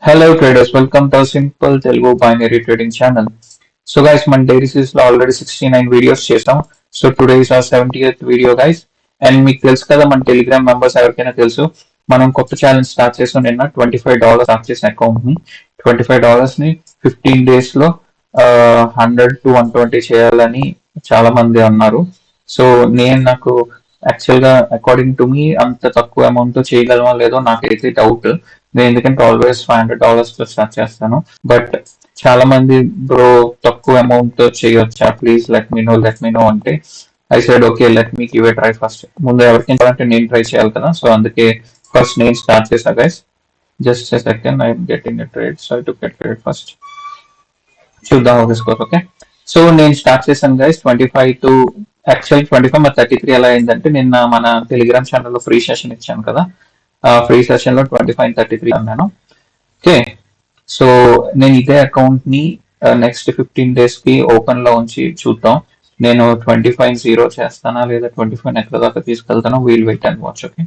Hello traders, welcome to Simple Telugu Binary Trading Channel. So guys, మన daily series లో already 69 videos చేసాం. So today is our 70th video guys. And మీకు తెలుసు కదా మన Telegram members ఎవరికైనా తెలుసు మనం కొత్త ఛాలెంజ్ స్టార్ట్ చేసాం నిన్న $25 స్టార్ట్ చేసిన అకౌంట్ ని $25 ని 15 డేస్ లో 100 to 120 చేయాలని చాలా మంది అన్నారు. సో నాకు యాక్చువల్ గా అకార్డింగ్ టు మీ అంత తక్కువ అమౌంట్ తో చేయగలమో లేదో నాకైతే డౌట్. నేను ఎందుకంటే ఆల్వేస్ $500 తో స్టార్ట్ చేస్తాను. బట్ చాలా మంది బ్రో తక్కువ అమౌంట్ తో చేయొచ్చా, ప్లీజ్ లెట్ మీ నో అంటే I side okay let me give a try first. ముందు ఎవరికి అంటే నేను ట్రై చేయాలి కదా, సో అందుకే ఫస్ట్ నేను స్టార్ట్ చేసా guys. Just second I'm getting a trade, so I to get trade first. చూద్దాం తీసుకోవచ్చు. ఓకే, సో నేను స్టార్ట్ చేశాను గైస్ 25 టు యాక్చువల్ 25 మరి 33 ఎలా అయిందంటే నిన్న మన టెలిగ్రామ్ ఛానల్లో ఫ్రీ సెషన్ ఇచ్చాను కదా, ఆ ఫ్రీ సెషన్ లో 25-33 అన్నాను. ఓకే, సో నేను ఇదే అకౌంట్ ని నెక్స్ట్ 15 డేస్ కి ఓపెన్ లో ఉంచి చూద్దాం. నేను 25 జీరో చేస్తానా లేదా 25 ఎక్కడ దాకా తీసుకెళ్తానో we'll wait and watch. Okay,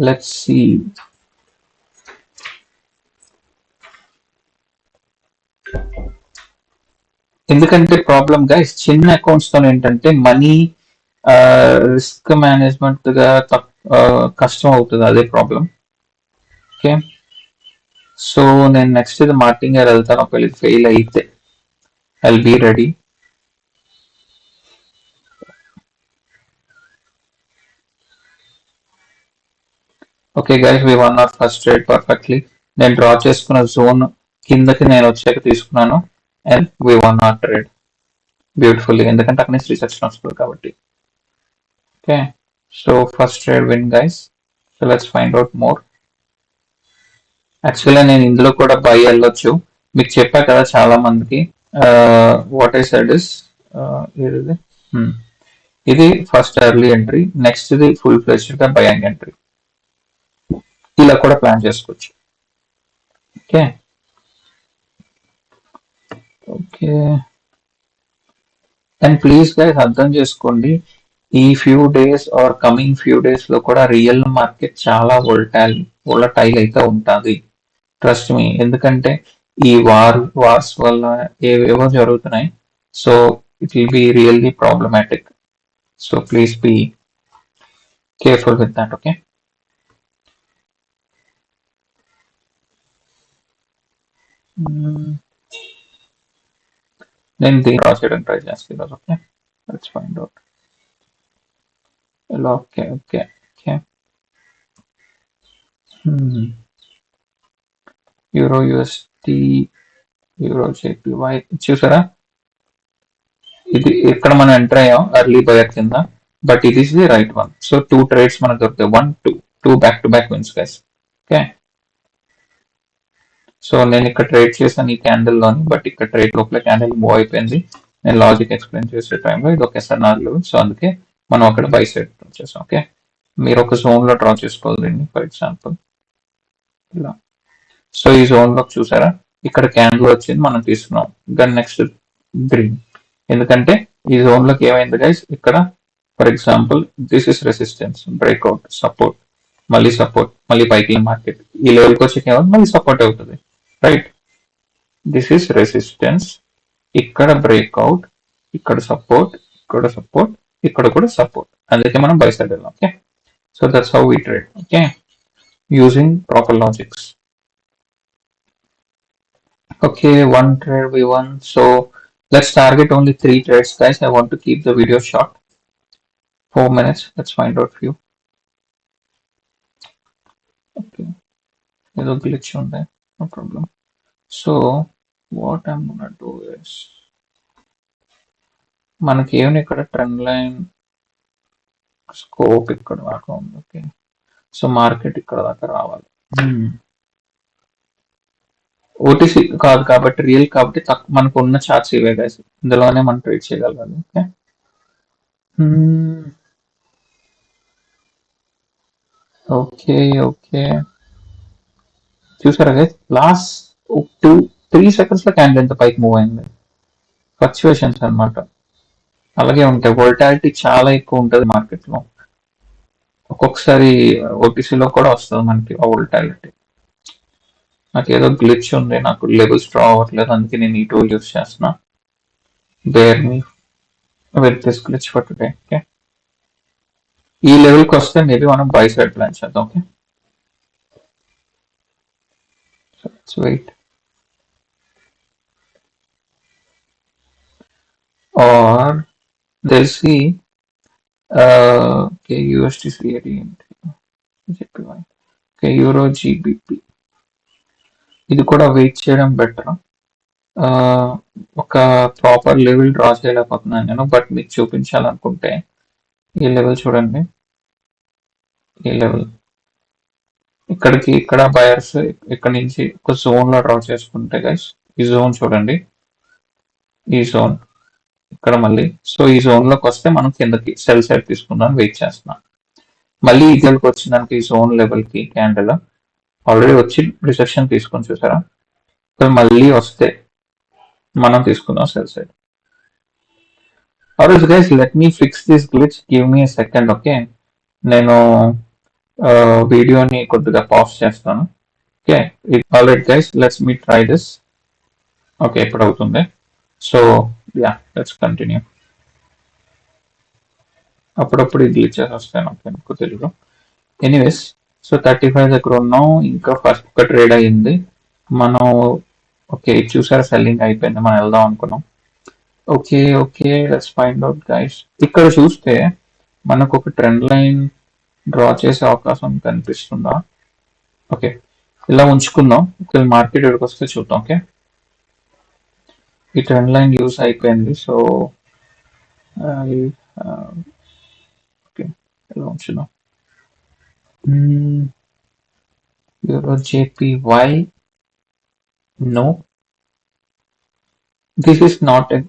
let's see. ఎందుకంటే ప్రాబ్లం గైస్ చిన్న అకౌంట్స్ తో ఏంటంటే మనీ రిస్క్ మేనేజ్మెంట్ గా కష్టం అవుతుంది, అదే ప్రాబ్లం. ఓకే, సో నేను నెక్స్ట్ ఇది మార్టింగ్ గారు వెళ్తాను. ఒకవేళ ఫెయిల్ అయితే I'll be ready. Okay guys, we won our first trade perfectly. నేను డ్రా చేసుకున్న జోన్ కిందకి నేను వచ్చాక తీసుకున్నాను and we won our trade beautifully, ఎందుకంటే అక్కడ నుంచి రీసెర్చ్ వస్తుంది కాబట్టి. Okay, so first trade win guys. So let's find out more. యాక్చువల్గా నేను ఇందులో కూడా బై వెళ్ళొచ్చు, మీకు చెప్పా కదా చాలా మందికి. వాట్ ఐ సెడ్ ఇస్ ఇది ఇది ఫస్ట్ ఎర్లీ ఎంట్రీ, నెక్స్ట్ ఇది ఫుల్ ఫ్లెజ్డ్ గా బయింగ్ ఎంట్రీ, ఇలా కూడా ప్లాన్ చేసుకోవచ్చు. Okay okay, and please guys అర్థం చేసుకోండి, ఈ few days are coming few days లో కూడా రియల్ మార్కెట్ చాలా వోలటైల్ అయితే ఉంటుంది. ట్రస్ట్ మీ, ఎందుకంటే ఈ వార్స్ వల్ల ఏవేవో జరుగుతున్నాయి. So it will be really problematic. So please be careful with that. Okay, నేను దీన్ని డ్రా చేయడం ట్రై చేస్తాను. Okay, let's find out. Okay okay okay, euro USD, euro JPY చూసారా, ఇది ఇక్కడ మనం ఎంటర్ అయ్యాం ఎర్లీ బయర్ కింద, బట్ ఇది is the right one. So two trades మనకు దొరుకుతాయి, 1 2 back to back wins guys. Okay, so నేను ఇక్కడ ట్రేడ్ చేశాను ఈ క్యాండిల్ లోని, బట్ ఇక్కడ ట్రేడ్ లోపల క్యాండిల్ మూవ్ అయిపోయింది. నేను లాజిక్ ఎక్స్ప్లెయిన్ చేసే టైంలో ఇది ఒక SNR లెవెల్, సో అందుకే మనం అక్కడ బై సైడ్ చేసాం. ఓకే, మీరు ఒక జోన్ లో డ్రా చేసుకోవాలి దీన్ని, ఫర్ ఎగ్జాంపుల్ ఇలా. సో ఈ జోన్ లో చూసారా, ఇక్కడ క్యాండిల్ వచ్చింది, మనం తీసుకున్నాం. దాని నెక్స్ట్ గ్రీన్, ఎందుకంటే ఈ జోన్ లోకి ఏమైంది గైస్, ఇక్కడ for example this is resistance, breakout, support, మళ్ళీ సపోర్ట్, మళ్ళీ పైకి మార్కెట్ ఈ లెవెల్కి వచ్చి మళ్ళీ సపోర్ట్ అవుతుంది, రైట్. దిస్ ఇస్ రెసిస్టెన్స్, ఇక్కడ బ్రేక్అవుట్, ఇక్కడ సపోర్ట్, ఇక్కడ సపోర్ట్, ఇక్కడ కూడా సపోర్ట్, అందుకే మనం బై సైడ్ వెళ్ళాం. Okay, so that's how we trade. Okay, using proper logics. Okay, one trade we won. So let's target only 3 trades, guys. I want to keep the video short. 4 minutes. Let's find out few. Okay, there's a glitch on there. No problem. So what I'm gonna do is మనకి ఏమైనా ఇక్కడ trend line scope ఇక్కడ దాకా ఉంది. Okay, so market ఇక్కడ దాకా రావాలి. OTC కాదు కాబట్టి రియల్ కాబట్టి మనకు ఉన్న చార్ట్స్ ఇవే గైస్, ఇందులోనే మనం ట్రేడ్ చేయగలగాలి. ఓకే, ఓకే ఓకే, చూసారా గైస్, లాస్ట్ 2-3 seconds లో క్యాండిల్ ఎంత పైకి మూవ్ అయింది. ఫ్లక్చువేషన్స్ అన్నమాట అలాగే ఉంటాయి, వోల్టాలిటీ చాలా ఎక్కువ ఉంటుంది మార్కెట్ లో. ఒక్కొక్కసారి ఓటీసీలో కూడా వస్తుంది మనకి వోల్టాలిటీ. నాకు ఏదో గ్లిచ్ ఉంది, నాకు లెవెల్స్ డ్రా అవ్వట్లేదు, అందుకే నేను ఈ టూల్ యూస్ చేస్తున్నా. Bear me with this glitch for today. Okay, ఈ లెవెల్కి వస్తే మేబీ మనం బై సైడ్ ప్లాన్ చేద్దాం. ఓకే, సో వెయిట్ ఆర్ తెలిసి ఓకే యూఎస్టీ చెప్పి ఓకే యూరో జీబీపీ ఇది కూడా వెయిట్ చేయడం బెటర్. ఒక ప్రాపర్ లెవెల్ డ్రా చేయలేకపోతున్నాను నేను, బట్ మీకు చూపించాలనుకుంటే ఈ లెవెల్ చూడండి, ఈ లెవెల్ ఇక్కడికి ఇక్కడ బయర్స్ ఇక్కడ నుంచి ఒక జోన్ లో డ్రా చేసుకుంటే గైస్, ఈ జోన్ చూడండి, ఈ జోన్ ఇక్కడ మళ్ళీ, సో ఈ జోన్ లోకి వస్తే మనం కిందకి సెల్ సైడ్ తీసుకుందాం వెయిట్ చేస్తున్నాం. మళ్ళీ ఈ లెవెల్కి వచ్చిందానికి ఈ జోన్ లెవెల్ కి క్యాండిల్ ఆల్రెడీ వచ్చి రిసెప్షన్ తీసుకొని చూసారా, మళ్ళీ వస్తే మనం తీసుకుందాం cell side. Alright guys, let me fix this glitch. Give me a second, okay? నేను వీడియోని కొద్దిగా పాజ్ చేస్తాను. Okay, alright guys, let's me try this. Okay, ఇప్పుడు అవుతుంది. So yeah, let's continue. అప్పుడప్పుడు ఈ గ్లిచెస్ వస్తాయి నాకు ఎందుకు తెలుగు. ఎనీవేస్, సో 35 దగ్గర ఉన్నాం, ఇంకా ఫస్ట్ ఒక ట్రేడ్ అయ్యింది మనం. ఓకే, చూసారా సెల్లింగ్ అయిపోయింది, మనం వెళ్దాం అనుకున్నాం. Okay okay, let's find out guys. ఇక్కడ చూస్తే మనకు ఒక ట్రెండ్ లైన్ డ్రా చేసే అవకాశం కనిపిస్తుందా? ఓకే, ఇలా ఉంచుకుందాం, ఒకవేళ మార్కెట్ ఇక్కడికి వస్తే చూద్దాం. ఓకే, ఈ ట్రెండ్ లైన్ యూస్ అయిపోయింది, సో ఓకే ఇలా ఉంచుదాం. Euro JPY, no, this is not a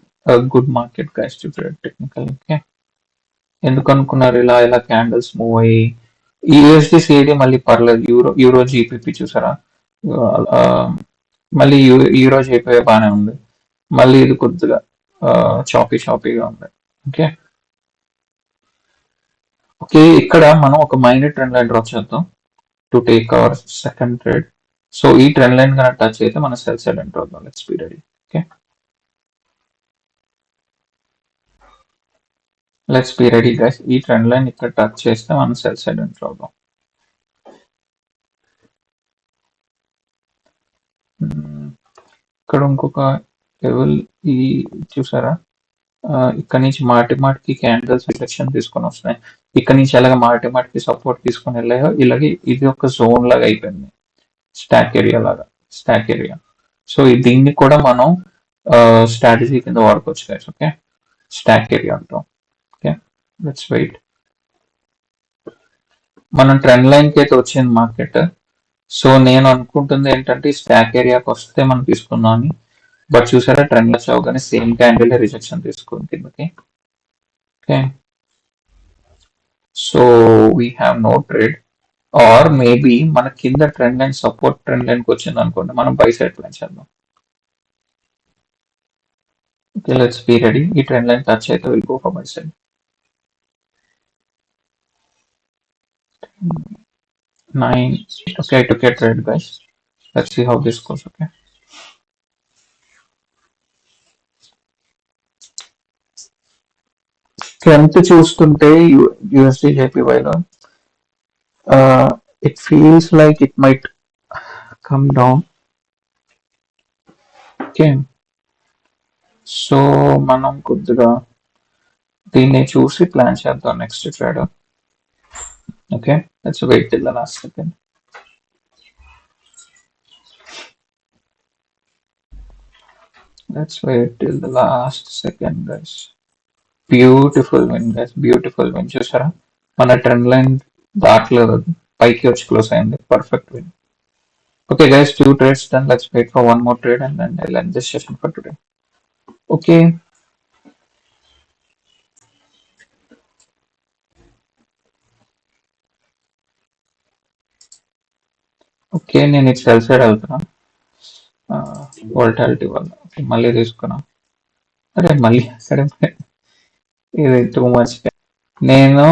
good market guys to trade technical. Okay, ఎందుకు అనుకున్నారు, ఇలా ఇలా క్యాండిల్స్ మూవ్ అయ్యి ఈ యూఎస్డి సిఐడి మళ్ళీ పర్లేదు, యూరో జీపీపీ చూసారా, మళ్ళీ యూరో జీపీ బాగానే ఉంది, మళ్ళీ ఇది కొద్దిగా చాపీగా ఉంది. ఓకే ఓకే, ఇక్కడ మనం ఒక మైనర్ ట్రెండ్ లైన్ డ్రా చేద్దాం to take our second trade. So ఈ ట్రెండ్ లైన్ కనుక టచ్ అయితే మనం సెల్ సైడ్ ఎంటర్ అవుతాం. Let's be ready. Okay, let's be ready guys. ఈ ట్రెండ్ లైన్ ఇక్కడ టచ్ చేస్తే మనం సెల్ సైడ్ ఎంటర్ అవుతాం. ఇక్కడ ఇంకొక లెవెల్ ఈ చూసారా, ఇక్కడ నుంచి మాటికి క్యాండిల్స్ రిఫ్లెక్షన్ తీసుకొని వస్తున్నాయి, ఇక్కడ నుంచి ఎలాగ మాటికి సపోర్ట్ తీసుకొని వెళ్ళాయో ఇలాగే ఇది ఒక జోన్ లాగా అయిపోయింది, స్టాక్ ఏరియా లాగా, స్టాక్ ఏరియా. సో దీన్ని కూడా మనం స్ట్రాటజీ కింద వాడుకోవచ్చు గైస్. ఓకే, స్టాక్ ఏరియా అంటాం. Okay, let's wait. మనం ట్రెండ్ లైన్ కి అయితే వచ్చింది మార్కెట్, సో నేను అనుకుంటుంది ఏంటంటే స్టాక్ ఏరియాకి వస్తే మనం తీసుకుందాం అని, బట్ చూసారా ట్రెండ్ లో చౌగానే సేమ్ క్యాండిల్ రిజెక్షన్ తీసుకుంది కిందకి. Okay, so we have no trade, or maybe మన కింద trend line support trend line కి వచ్చింది అనుకోండి, మనం బై సైడ్ ప్లాన్ చేద్దాం. Okay, let's be ready. ఈ ట్రెండ్ లైన్ టచ్ అయితే will go for buy side. 9. Okay, I took a trade guys. Let's see how this goes. Okay, ఎంత చూస్తుంటే USD జేపీవైలో it feels like it might come down. Okay, so మనం కొద్దిగా దీన్ని చూసి plan చేద్దాం next trade. Okay, let's wait till the last second. Let's wait till the last second guys. Beautiful win guys, beautiful win. చూసారా మన trend line దాటలేదు, పైకి వచ్చి క్లోజ్ అయింది, perfect win. Okay guys, 2 trades done. Let's wait for one more trade and then I'll end this session for today. Okay, okay నేను ఇటు cell side వెళ్తున్నా volatility వల్ల. ఓకే, మళ్ళీ తీసుకున్నా. అరే మళ్ళీ అక్కడ ఇది టూ మచ్. నేను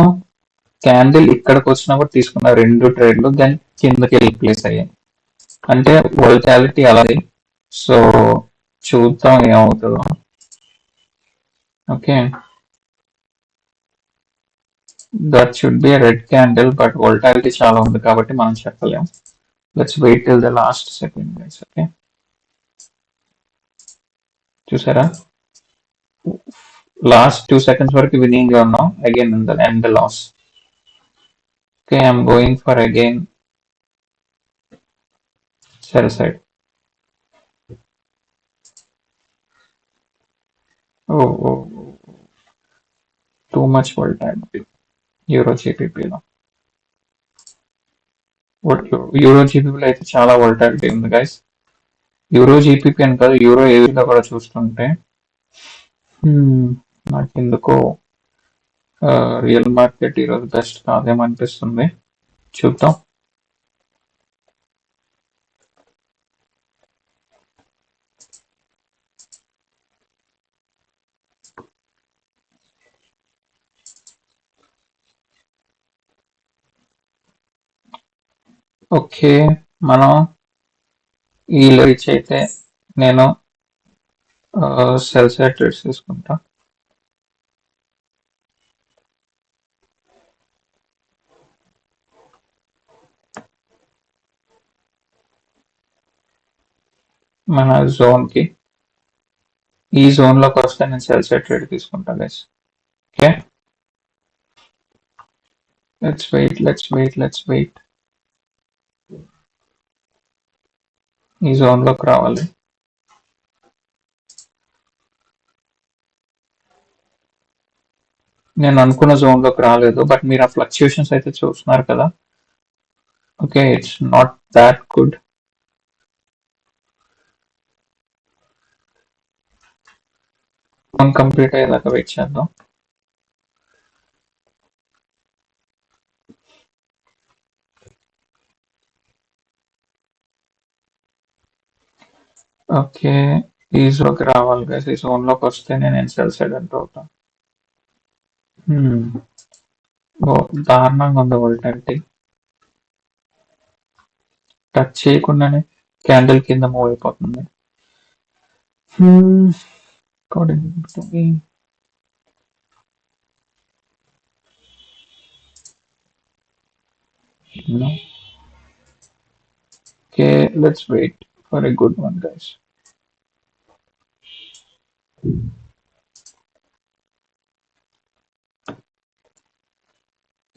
క్యాండిల్ ఇక్కడికి వచ్చినప్పుడు తీసుకున్న 2 ట్రేడ్లు దాని కిందకి వెళ్ళి ప్లేస్ అయ్యాయి. అంటే వోల్టాలిటీ అలాగే. సో చూద్దాం ఏమవుతుందో. Okay, that should be red candle, but volatility చాలా ఉంది కాబట్టి మనం చెప్పలేం. Let's wait till the last second guys. Okay, చూసారా, లాస్ట్ 2 seconds వరకు వినింగ్ గా ఉన్నాం. Again and the loss. Okay, I'm going for again sell side. Oh too much volatility euro జీపీపీలో. యూరో జీపీపీలో అయితే చాలా వోల్టాలిటీ ఉంది గైస్. యూరో జీపీపీ అని కాదు, యూరో ఏవిలో కూడా చూస్తుంటే నాకు ఎందుకో రియల్ మార్కెట్ ఈరోజు బెస్ట్ కాదేమనిపిస్తుంది. చూద్దాం. ఓకే, మనం ఈ రీచ్ అయితే నేను సెల్ సైడ్ ట్రేడ్స్ తీసుకుంటా. మన జోన్ కి, ఈ జోన్ లోకి వస్తే నేను సెల్ సైడ్ ట్రేడ్ తీసుకుంటా గైస్. Okay, let's wait. ఈ జోన్ లోకి రావాలి. నేను అనుకున్న జోన్ లోకి రాలేదు, బట్ మీరు ఆ ఫ్లక్చుయేషన్స్ అయితే చూస్తున్నారు కదా. Okay, it's not that good. Complete అయ్యేదాకా వెయిట్ చేద్దాం. ఓకే, ఈ జోన్కి రావాలి గైస్. ఈ జోన్ లోకి వస్తే నేను సెల్ సైడ్ ఎంటర్ అవుతాను. దారుణంగా ఉంది వోల్టాలిటీ. టచ్ చేయకుండానే క్యాండిల్ కింద మూవ్ అయిపోతుంది. Okay, let's wait for a good one guys.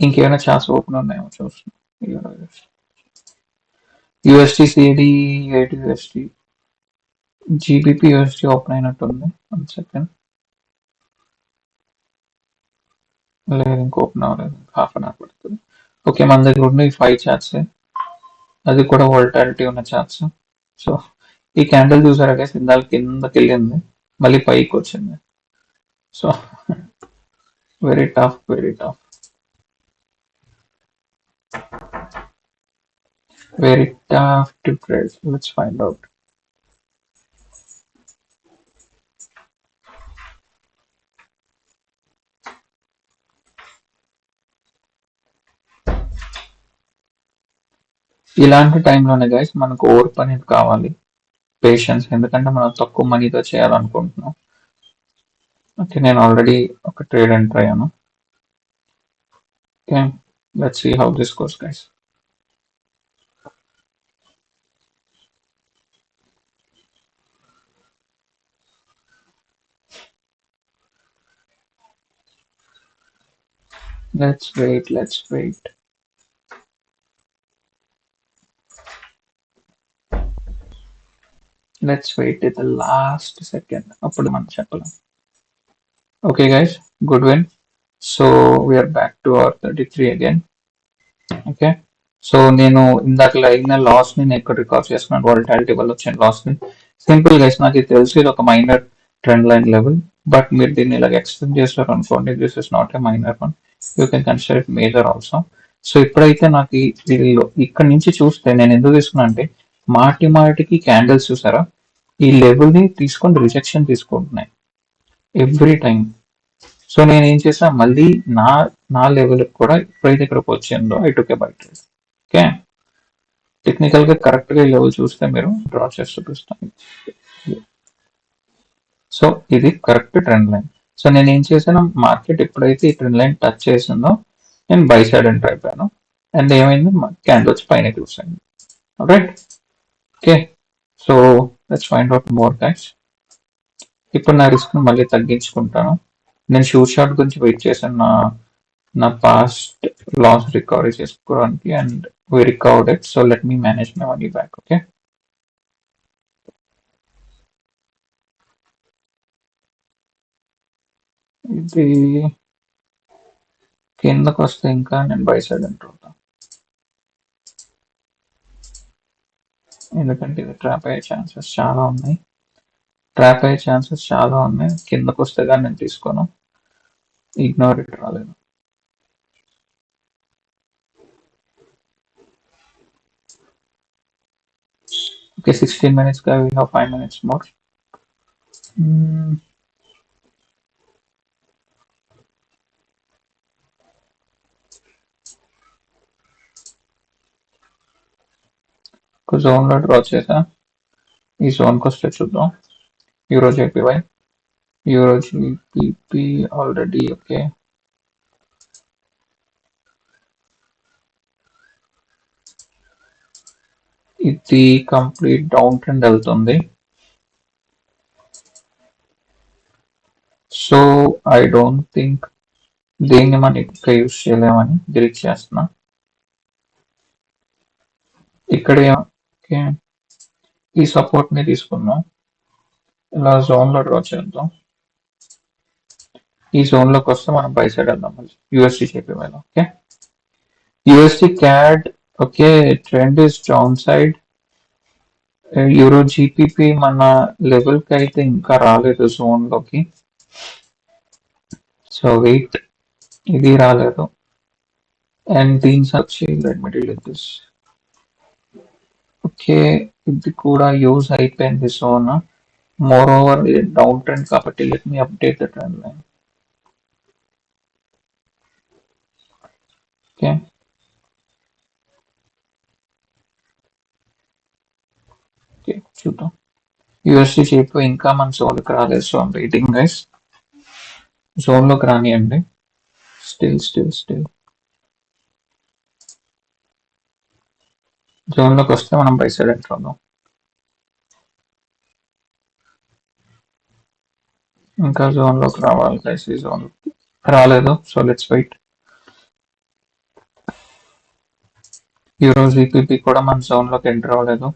ఇంకేమైనా ఛాన్స్ ఓపెన్ ఉన్నాయో చూస్తున్నాం. USD CD 8 USD, GBP USD open అయినట్టుంది. 1 సెకండ్. లేదు, ఇంక ఓపెన్ అవ్వలేదు. హాఫ్ అన్ అవర్ పడుతుంది. ఓకే, మన దగ్గర ఉన్న ఈ 5 చార్ట్స్, అది కూడా వోల్టాలిటీ ఉన్న చార్ట్స్. సో ఈ క్యాండిల్ చూసారా గైస్, ఇందాక కిందకి వెళ్ళింది, మళ్ళీ పైకి వచ్చింది. So very tough to trade. Let's find out. ఇలాంటి టైంలోనే గైస్ మనకు ఓర్పు అనేది కావాలి, పేషెన్స్. ఎందుకంటే మనం తక్కువ మనీతో చేయాలనుకుంటున్నాం. ఓకే, నేను ఆల్రెడీ ఒక ట్రేడ్ ఎంటర్ అయ్యాను. Okay, let's see how this goes guys. Let's wait. Let's wait till the last second. అప్పుడు మనం చెప్పలేం. Okay guys, good win. So we're back to our 33 again. Okay, so నేను ఇందాక అయిన loss ని నేను ఇక్కడ రికార్డ్ చేసుకున్నాను. వాలటాలిటీ వల్ల వచ్చిన లాస్ ని. సింపుల్ గైస్, నాకు ఇది తెలిసి ఇది ఒక minor trend line level, but మీరు దీన్ని ఇలాగ ఎక్స్టెండ్ చేస్తారు అనుకోండి, this is not a minor one, you can consider it major also. So ఇప్పుడైతే నాకు వీళ్ళు ఇక్కడ నుంచి చూస్తే నేను ఎందుకు తీసుకున్నా అంటే, మాటికి క్యాండిల్స్ చూసారా, ఈ లెవెల్ ని తీసుకొని రిజెక్షన్ తీసుకుంటున్నాయి ఎవ్రీ టైం. సో నేను ఏం చేసా, మళ్ళీ నా నా లెవెల్ కూడా ఎప్పుడైతే ఇక్కడికి వచ్చిందో I took A by trade. Okay, technical గా కరెక్ట్ గా ఈ లెవెల్ చూస్తే మీరు డ్రా చేసి చూపిస్తాను. సో ఇది కరెక్ట్ ట్రెండ్ లైన్. సో నేను ఏం చేశాను, మార్కెట్ ఎప్పుడైతే ఈ ట్రెండ్ లైన్ టచ్ చేసిందో నేను బై సైడ్ ఎంటర్ అయిపోయాను. అండ్ ఏమైంది, క్యాండిల్ వచ్చి పైన చూసాను. Right. Okay, so let's find out more guys. ఇప్పుడు నా రిస్క్ మళ్ళీ తగ్గించుకుంటాను. నేను షూట్ షాట్ గురించి వెయిట్ చేశాను, నా పాస్ట్ లాస్ రికవరీ చేసుకోవడానికి, and we recovered it, so let me manage my money back. Okay, ఇది కిందకు వస్తే ఇంకా నేను బై సైడ్ ఎంటర్ అవుతాను, ఎందుకంటే ఇది ట్రాప్ అయ్యే ఛాన్సెస్ చాలా ఉన్నాయి. కిందకు వస్తే కానీ నేను తీసుకోను, ఇగ్నోర్ ఇట్ రాలేదు. Okay, 16 minutes guy, we have 5 minutes more. Zone లో డ్రా చేసా, ఈ జోన్ కి వస్తే చూద్దాం. Euro జేపీవై, euro GPP already okay. ఇది కంప్లీట్ డౌన్ ట్రెండ్ వెళ్తుంది. సో ఐ డోంట్ థింక్ దీన్ని మనం ఇక్కడ యూజ్ చేయలేమని డిలీట్ చేస్తున్నా. ఇక్కడ ఓకే, ఈ సపోర్ట్ ని తీసుకుందాం, ఇలా జోన్ లో డ్రా చేద్దాం. ఈ జోన్ లోకి వస్తే మనం బై సైడ్ వెళ్దాం మళ్ళీ యూఎస్డి చెప్పేవాళ్ళ. Okay, USD CAD okay, trend is down side. Euro GBP మన లెవెల్ కి అయితే ఇంకా రాలేదు జోన్ లోకి, సో వెయిట్, ఇది రాలేదు. అండ్ దీని వచ్చి let me delete this. Okay, ఇది కూడా యూజ్ అయిపోయింది zone. More over down trend కాబట్టి let me update the trend line. Okay, okay చూద్దాం. యూఎస్డి షేప్ ఇంకా మన జోన్కి రాలేదు, సో ఐమ్ వెయిటింగ్ గైస్. జోన్లోకి రానియండి, స్టిల్ జోన్లోకి వస్తే మనం బై సైడ్ ఎంటర్ అవుదాం. ఇంకా జోన్లోకి రావాలి గైస్, ఈ జోన్ రాలేదు, so let's wait. Euro GBP కూడా మన జోన్లోకి ఎంటర్ అవ్వలేదు.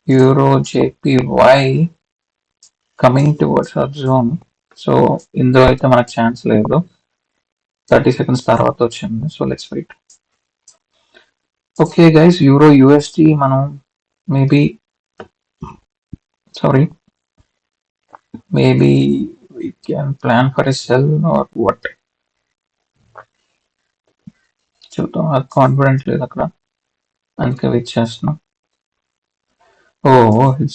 Euro JPY coming towards our zone, so ఇందులో అయితే మనకు ఛాన్స్ లేదు. 30 seconds తర్వాత వచ్చింది, so let's wait. Okay guys, euro USD మనం maybe we can plan for a sell or what, చూద్దాం. అది కాన్ఫిడెంట్ లేదు అక్కడ, అందుకే వెయిట్ చేస్తున్నాం.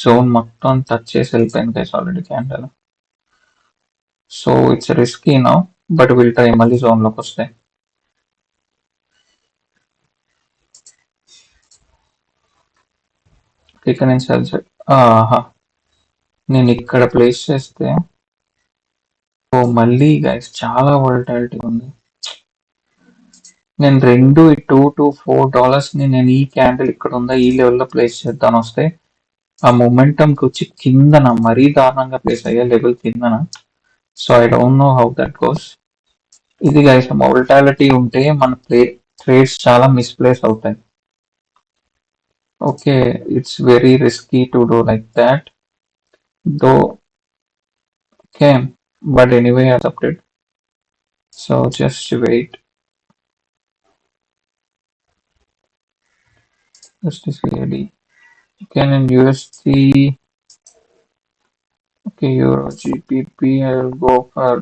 జోన్ మొత్తం టచ్ చేసి వెళ్ళిపోయింది guys already candle, so it's risky now, but will try మళ్ళీ జోన్లోకి వస్తాయి. ఇక్కడ నేను సెల్ నేను ఇక్కడ ప్లేస్ చేస్తే మళ్ళీ గైస్ చాలా వోల్టాలిటీ ఉంది. నేను $2 to $4 ని నేను ఈ క్యాండిల్ ఇక్కడ ఉందా ఈ లెవెల్లో ప్లేస్ చేద్దాను వస్తే ఆ మొమెంటంకి వచ్చి కిందన మరీ దారుణంగా ప్లేస్ అయ్యే లెవెల్ కిందన. So I don't know how that goes. ఇది గైస్ వోల్టాలిటీ ఉంటే మన ట్రేడ్స్ చాలా మిస్ప్లేస్ అవుతాయి. Okay, it's very risky to do like that though. Okay, but anyway I accepted. So just wait. Just CAD. Okay, and USD. Okay, Euro GBP. I will go for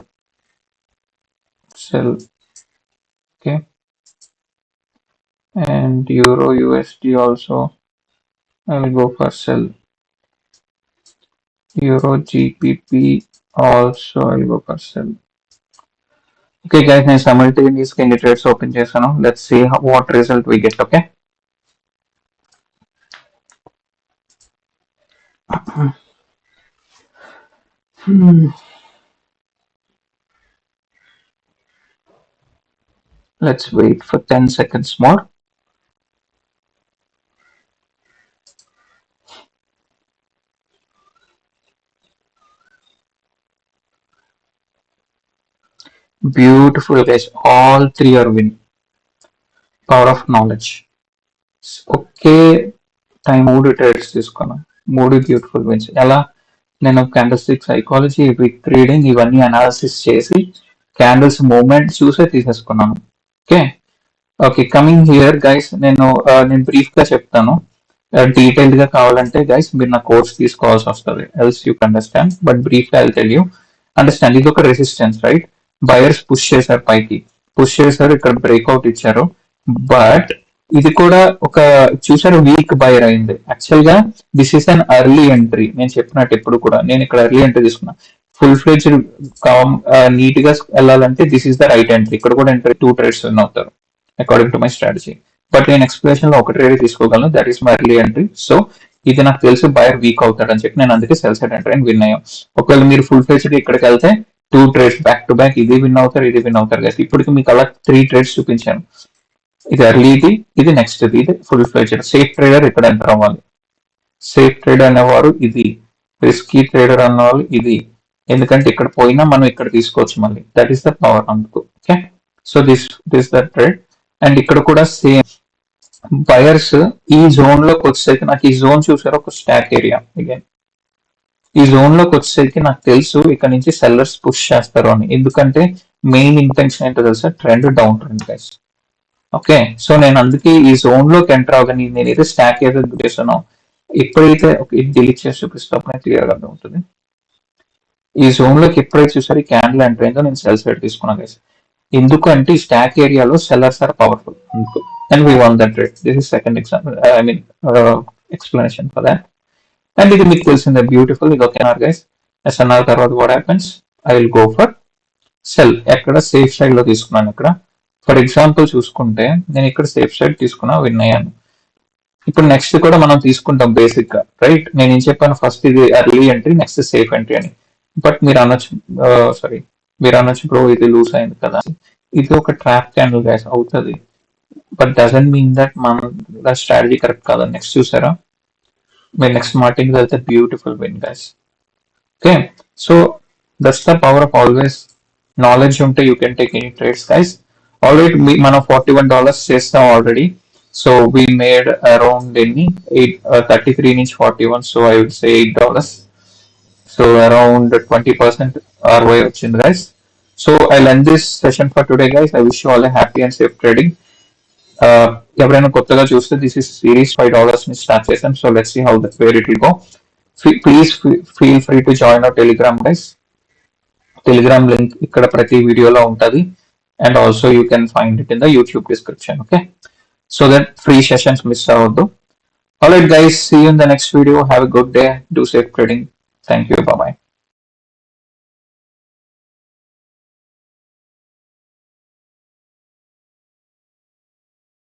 sell. Okay, and Euro USD also. I will go for sell. Euro GBP also I will go for sell. Okay guys, నేను simultaneously ఎన్ని trades open చేశాను. Let's see what result we get. Okay, let's wait for 10 seconds more. Beautiful guys, all three are win. Power of knowledge. Okay, time 3 trades తీసుకున్నాను, 3 beautiful wins. ఎలా నేను candle stick psychology, విక్ reading ఇవన్నీ analysis చేసి candles movement చూసే తీసేసుకున్నాను. Okay okay, coming here guys, నేను brief గా చెప్తాను. డీటెయిల్డ్ గా కావాలంటే గైస్ మీరు నా కోర్స్ తీసుకోవాల్సి వస్తుంది, else you understand. But brief గా ఐ టెల్ యూ. అండర్స్టాండ్, ఇది ఒక రెసిస్టెన్స్ రైట్. బయర్స్ పుష్ చేశారు పైకి, పుష్ చేశారు, ఇక్కడ బ్రేక్అవుట్ ఇచ్చారు. బట్ ఇది కూడా ఒక చూసారు వీక్ బయర్ అయింది. యాక్చువల్ గా this is an early entry. నేను చెప్పినట్టు ఎప్పుడు కూడా నేను ఇక్కడ ఎర్లీ ఎంట్రీ తీసుకున్నా. ఫుల్ ఫ్లెడ్జ్ నీట్ గా వెళ్ళాలంటే this is the right entry. ఇక్కడ కూడా ఎంట్రీ 2 ట్రేడ్స్ విన్ అవుతారు according to my strategy. But నేను ఎక్స్ప్లెనేషన్ లో ఒక ట్రేడ్ తీసుకోగలను, that is my early entry. So ఇది నాకు తెలుసు బయర్ వీక్ అవుతాడని చెప్పి నేను అందుకే సెల్ సైడ్ ఎంట్రీ అని విన్ అయ్యాం. ఒకవేళ మీరు ఫుల్ ఫ్లెడ్జ్ ఇక్కడికి వెళ్తే 2 ట్రేడ్స్ బ్యాక్ టు బ్యాక్, ఇది విన్ అవుతారు, ఇది విన్ అవుతారు కదా. ఇప్పటికి మీకు అలా 3 ట్రేడ్స్ చూపించాను. ఇది ఎర్లీది, ఇది నెక్స్ట్, ఇది ఫుల్ ఫ్లెడ్జ్డ్. సేఫ్ ట్రేడర్ ఇక్కడ ఎంటర్ అవ్వాలి. సేఫ్ ట్రేడర్ అనేవారు ఇది, రిస్కీ ట్రేడర్ అన్నవాళ్ళు ఇది. ఎందుకంటే ఇక్కడ పోయినా మనం ఇక్కడ తీసుకోవచ్చు మళ్ళీ. దట్ ఈస్ ద పవర్ అందుకు. Okay, so this the trade. And ఇక్కడ కూడా సేమ్ బయర్స్ ఈ జోన్ లోకి వచ్చేసరికి, నాకు ఈ జోన్ చూసారు ఒక స్టాక్ ఏరియా. అగైన్ ఈ జోన్ లోకి వచ్చేసరికి నాకు తెలుసు ఇక్కడ నుంచి సెల్లర్స్ పుష్ చేస్తారు అని. ఎందుకంటే మెయిన్ ఇంటెన్షన్ ఏంటో తెలుసా, trend down trend guys. Okay, so నేను అందుకే ఈ జోన్ లోకి ఎంటర్ అవ్వగానే నేను ఏదో స్టాక్ ఏదో చేసానో ఎప్పుడైతే డిలీట్ చేసి చూపిస్తే క్లియర్ గా ఉంటుంది. ఈ జోన్ లోకి ఎప్పుడైతే చూసారు క్యాండిల్ ఎంటర్ అయిందో నేను సెల్ సైడ్ తీసుకున్నాను గైస్. ఎందుకంటే ఈ స్టాక్ ఏరియాలో సెల్లర్స్ ఆర్ పవర్ఫుల్ అందుకు. And we want that trade. This is second example, I mean explanation for that. And ఇది మీకు తెలిసిందే బ్యూటిఫుల్. ఇది ఓకేనార్ గైస్. ఎస్ఎన్ఆర్ తర్వాత what happens, I will go for cell. ఎక్కడ సేఫ్ సైడ్ లో తీసుకున్నాను. ఇక్కడ ఫర్ ఎగ్జాంపుల్ చూసుకుంటే నేను ఇక్కడ సేఫ్ సైడ్ తీసుకున్నా, విన్ అయ్యాను. ఇప్పుడు నెక్స్ట్ కూడా మనం తీసుకుంటాం బేసిక్ గా రైట్. నేను ఏం చెప్పాను, ఫస్ట్ ఇది early entry, next safe entry అని. బట్ మీరు అనొచ్చు, సారీ మీరు అనొచ్చు బ్రో ఇది లూజ్ అయింది కదా, ఇది ఒక ట్రాప్ క్యాండిల్ గైస్ అవుతుంది. బట్ డజంట్ మీన్ దట్ మన స్ట్రాటజీ కరెక్ట్ కాదు. నెక్స్ట్ చూసారా, మీరు నెక్స్ట్ మార్టింగ్ వెళ్తే beautiful win guys. Okay, so that's the power of always knowledge ఉంటే you can take any trades guys. Already మనం $41 చేస్తాం already. So we made around ఎన్ని 33 నుంచి 41, so I would say $8. So around 20% ROI వచ్చింది guys. So I lend this session for today guys. I wish you all happy and safe trading. ఎవరైనా కొత్తగా చూస్తే this is series $5 ని start చేశాను. So let's see how that where it will go. Please feel free to join our telegram guys. Telegram link ఇక్కడ ప్రతి వీడియోలో ఉంటుంది. And also you can find it in the YouTube description, okay, so that free sessions miss avaddu. All right guys, see you in the next video. Have a good day, do safe trading. Thank you, bye bye.